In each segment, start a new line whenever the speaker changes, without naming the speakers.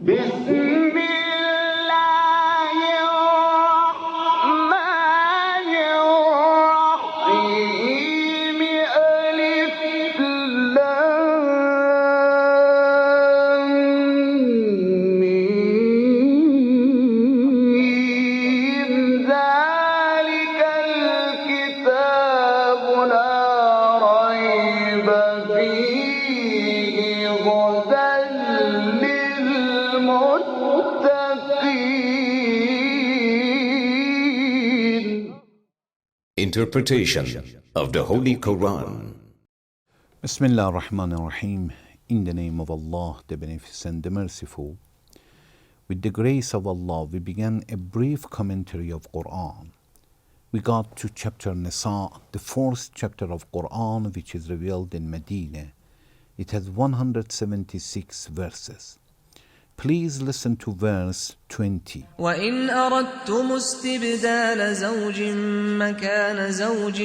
بسم الله الرحمن الرحيم ألف لام ميم ذلك الكتاب لا ريب فيه هدى للمتقين.
Interpretation of the Holy Quran.
Bismillah ar-Rahman ar-Rahim. In the name of Allah, the Beneficent, the Merciful. With the grace of Allah, we began a brief commentary of Quran. We got to chapter Nisa, the fourth chapter of Quran, which is revealed in Medina. It has 176 verses. Please listen to verse 20.
وإن أردتم استبدال زوج مكان زوج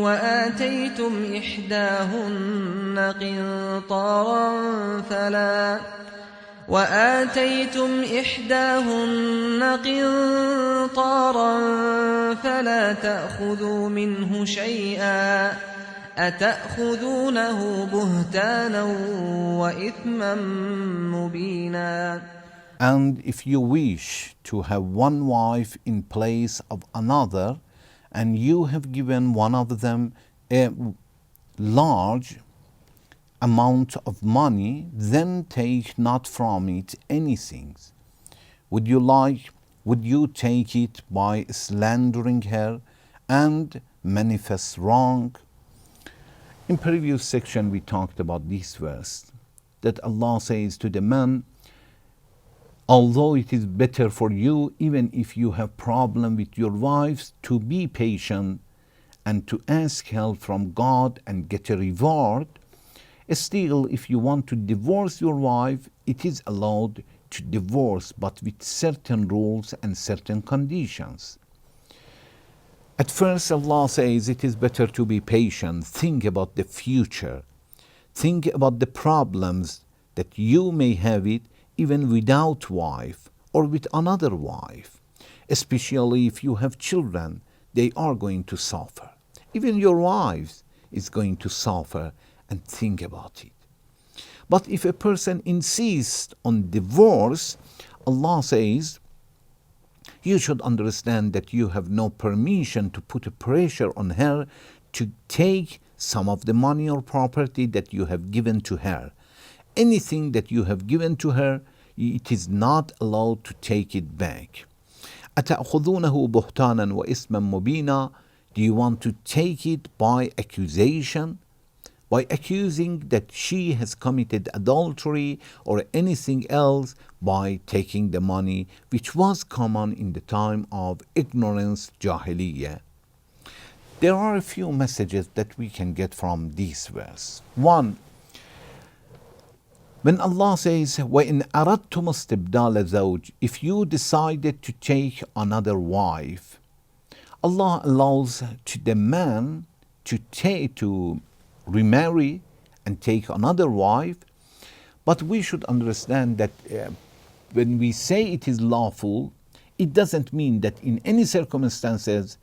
وآتيتم إحداهن قنطارا فلا تأخذوا منه شيئا أتأخذونه بهتانا وإثما مبينا.
And if you wish to have one wife in place of another, and you have given one of them a large amount of money, then take not from it anything. Would you take it by slandering her and manifest wrong? In previous section we talked about this verse, that Allah says to the man, although it is better for you, even if you have problem with your wives, to be patient and to ask help from God and get a reward. Still, if you want to divorce your wife, it is allowed to divorce, but with certain rules and certain conditions. At first, Allah says it is better to be patient, think about the future, think about the problems that you may have it even without wife or with another wife. Especially if you have children, they are going to suffer. Even your wife is going to suffer, and think about it. But if a person insists on divorce, Allah says, you should understand that you have no permission to put a pressure on her to take some of the money or property that you have given to her. Anything that you have given to her, it is not allowed to take it back. أَتَأْخُذُونَهُ بُهْتَانًا وَإِثْمًا مُبِينًا. Do you want to take it by accusation? By accusing that she has committed adultery or anything else, by taking the money, which was common in the time of ignorance, Jahiliyyah. There are a few messages that we can get from this verse. One, when Allah says, وَإِنْ أَرَدْتُمُ اسْتِبْدَالَ زَوْجٍ, if you decided to take another wife, Allah allows to the man to remarry and take another wife. But we should understand that when we say it is lawful, it doesn't mean that in any circumstances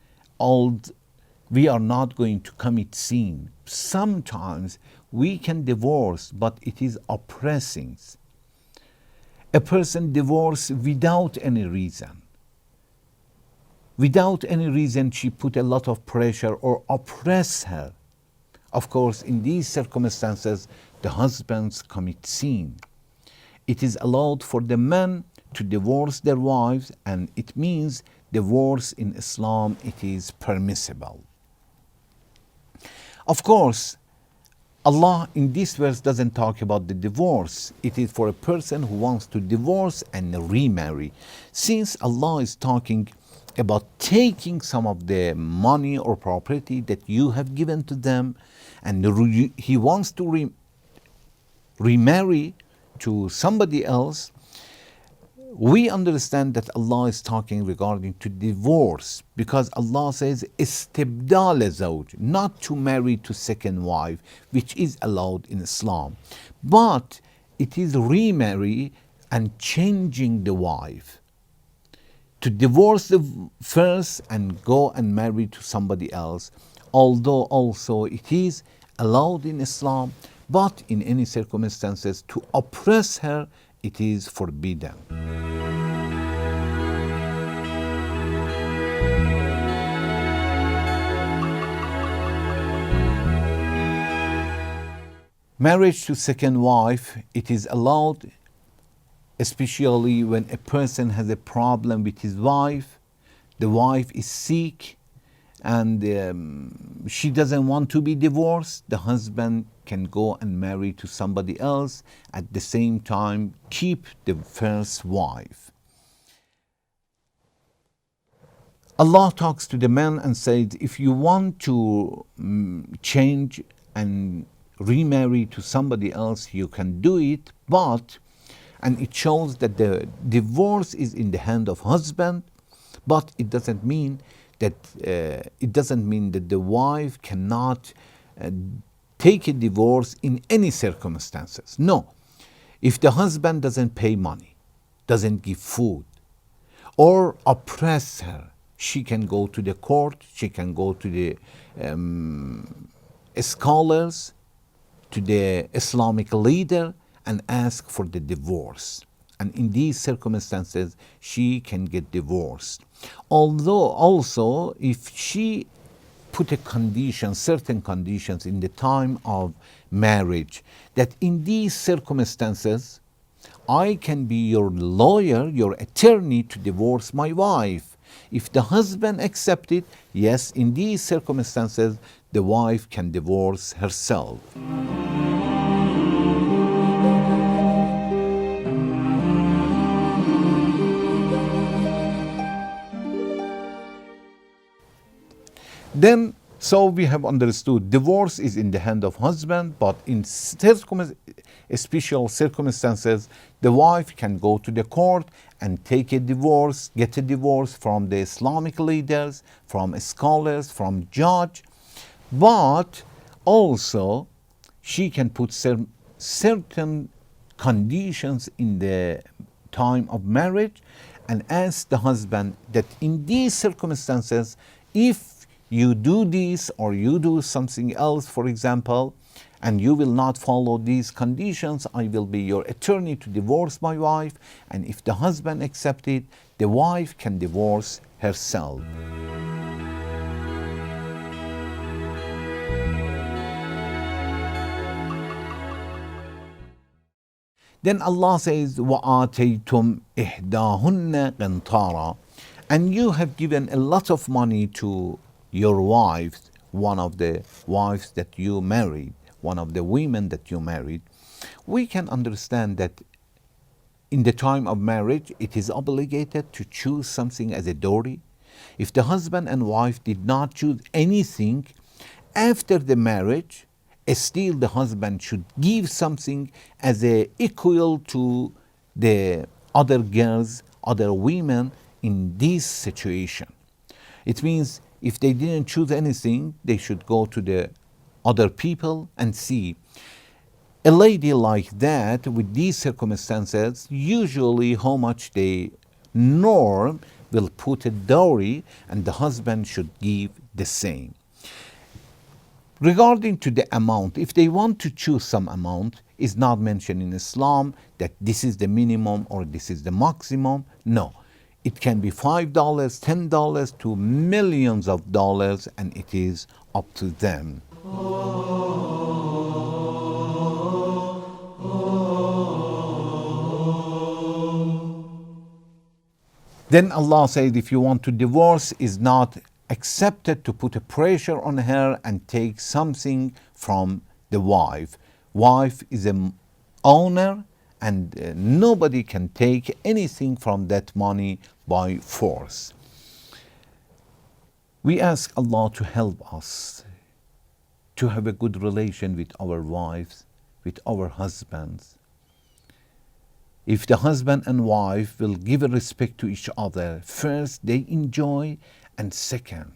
we are not going to commit sin. Sometimes we can divorce, but it is oppressing. A person divorces without any reason. Without any reason, she put a lot of pressure or oppress her. Of course, in these circumstances, the husbands commit sin. It is allowed for the men to divorce their wives, and it means divorce in Islam, it is permissible. Of course, Allah in this verse doesn't talk about the divorce. It is for a person who wants to divorce and remarry. Since Allah is talking about taking some of the money or property that you have given to them, and he wants to remarry to somebody else, we understand that Allah is talking regarding to divorce, because Allah says istibdal zawj, not to marry to second wife, which is allowed in Islam, but it is remarry and changing the wife, to divorce the first and go and marry to somebody else, although also it is allowed in Islam, but in any circumstances to oppress her, it is forbidden. Marriage to second wife, it is allowed, especially when a person has a problem with his wife, the wife is sick, and she doesn't want to be divorced, the husband can go and marry to somebody else, at the same time keep the first wife. Allah talks to the man and says, if you want to change and remarry to somebody else, you can do it, and it shows that the divorce is in the hand of husband, but it doesn't mean that the wife cannot take a divorce in any circumstances. No, if the husband doesn't pay money, doesn't give food, or oppress her, she can go to the court, she can go to the scholars, to the Islamic leader, and ask for the divorce. And in these circumstances, she can get divorced. Although also, if she put a condition, certain conditions in the time of marriage, that in these circumstances, I can be your lawyer, your attorney to divorce my wife. If the husband accepts it, yes, in these circumstances, the wife can divorce herself. Then, so we have understood divorce is in the hand of husband, but in special circumstances, the wife can go to the court and take a divorce, get a divorce from the Islamic leaders, from scholars, from judge, but also she can put certain conditions in the time of marriage and ask the husband that in these circumstances, if you do this or you do something else, for example, and you will not follow these conditions, I will be your attorney to divorce my wife. And if the husband accepts it, the wife can divorce herself. Then Allah says, وَآتَيْتُمْ إِحْدَاهُنَّ قِنْطَارًا, and you have given a lot of money to your wife, one of the wives that you married, one of the women that you married. We can understand that in the time of marriage, it is obligated to choose something as a dowry. If the husband and wife did not choose anything after the marriage, still the husband should give something as a equal to the other girls, other women in this situation. It means if they didn't choose anything, they should go to the other people and see. A lady like that, with these circumstances, usually how much they norm will put a dowry, and the husband should give the same. Regarding to the amount, if they want to choose some amount, is not mentioned in Islam that this is the minimum or this is the maximum. No. It can be $5, $10 to millions of dollars, and it is up to them. Then Allah says, if you want to divorce, is not accepted to put a pressure on her and take something from the wife. Wife is an owner, and nobody can take anything from that money by force. We ask Allah to help us to have a good relation with our wives, with our husbands. If the husband and wife will give a respect to each other, first they enjoy, and second,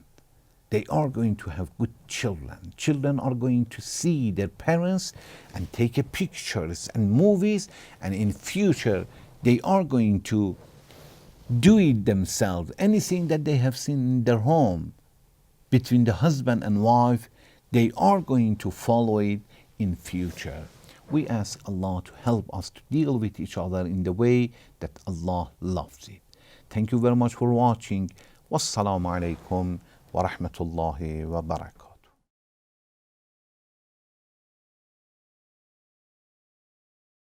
they are going to have good children. Children are going to see their parents and take pictures and movies, and in future they are going to do it themselves. Anything that they have seen in their home between the husband and wife, they are going to follow it in future. We ask Allah to help us to deal with each other in the way that Allah loves it. Thank you very much for watching. Wassalamu alaikum wa rahmatullahi wa barakatuh.